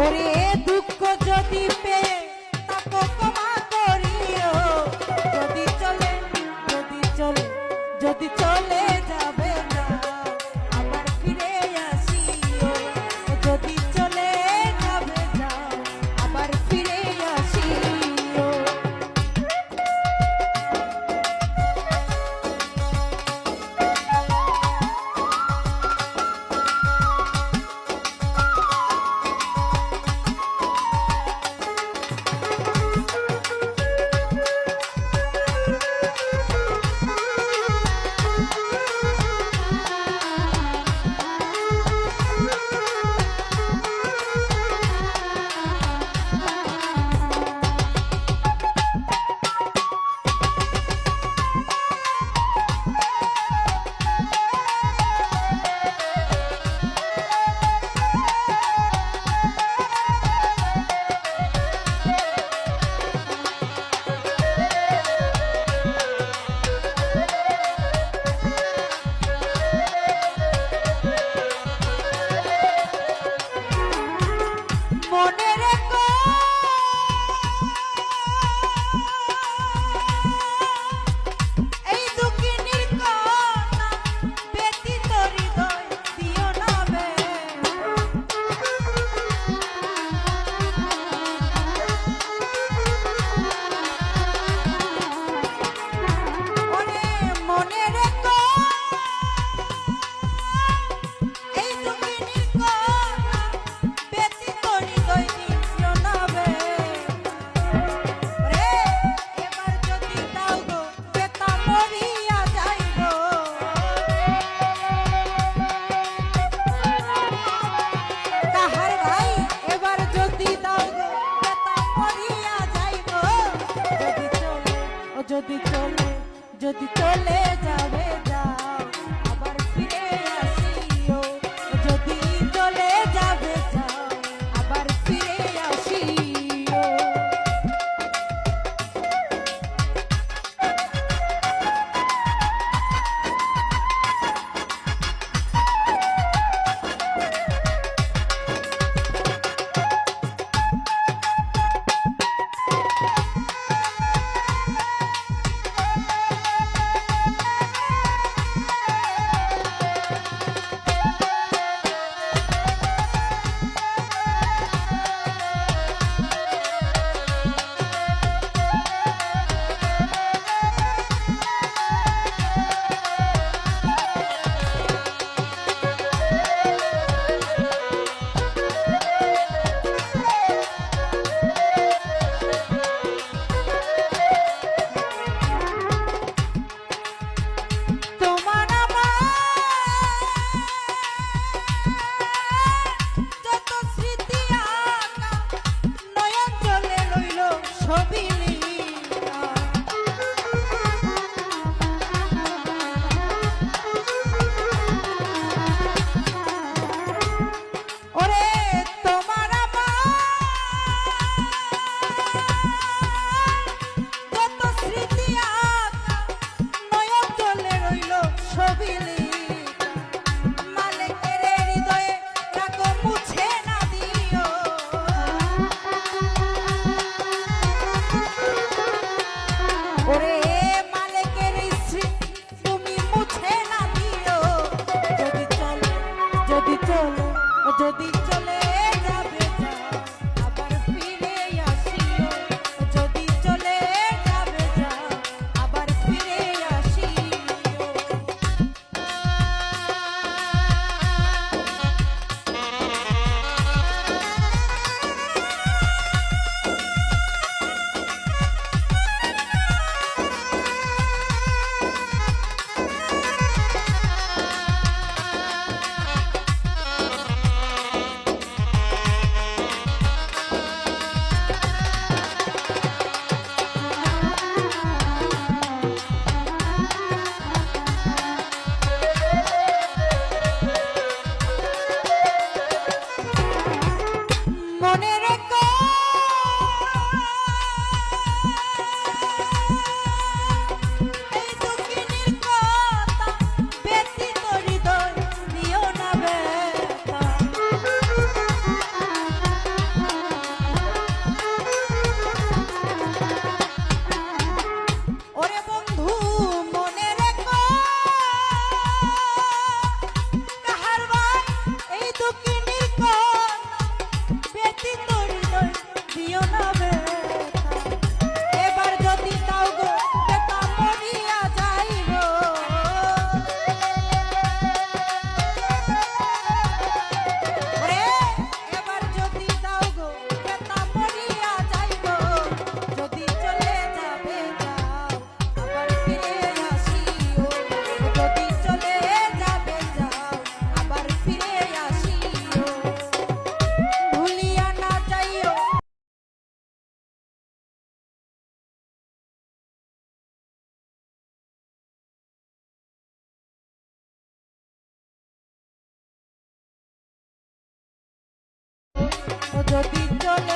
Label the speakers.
Speaker 1: ওরে দুঃখ যদি পেয়ে তাকে ক্ষমা করিও, যদি চলে যদি চলে যাবে না আবার ফিরে আসিও, যদি চলে যাবে না আবার ফিরে আসিও। মনে রেখো এই দুঃখিনীর কথা ব্যতীত হৃদয় দিও না বে। ওরে মনে রেখো এই দুঃখিনীর কথা ব্যতীত হৃদয় দিও না বে। রে এবার যদি দাও গো বেতা মরিয়া যাইব, তাহার ভাই এবার যদি দাও গো বেতা মরিয়া যাইব, যদি চলে যাবে যাও আবার ফিরে আসিও, যদি চলে যাবে যাও আবার ফিরে আসিও। তোমার আমার যত স্মৃতি আঁকা নয়ন জলে রইল ছবি লীলা। ওরে তোমার আমার যত স্মৃতি আঁকা নয়ন জলে রইল ছবি লীলা। মালিকের হৃদয়ে রাখো মুছে না দিও, ওরে মালিকের স্মৃতি তুমি মুছে না দিও, যদি চলে যাবে যাও আবার ফিরে আসিও, যদি চলে যাবে যাও আবার ফিরে আসিও। ও যদি চলে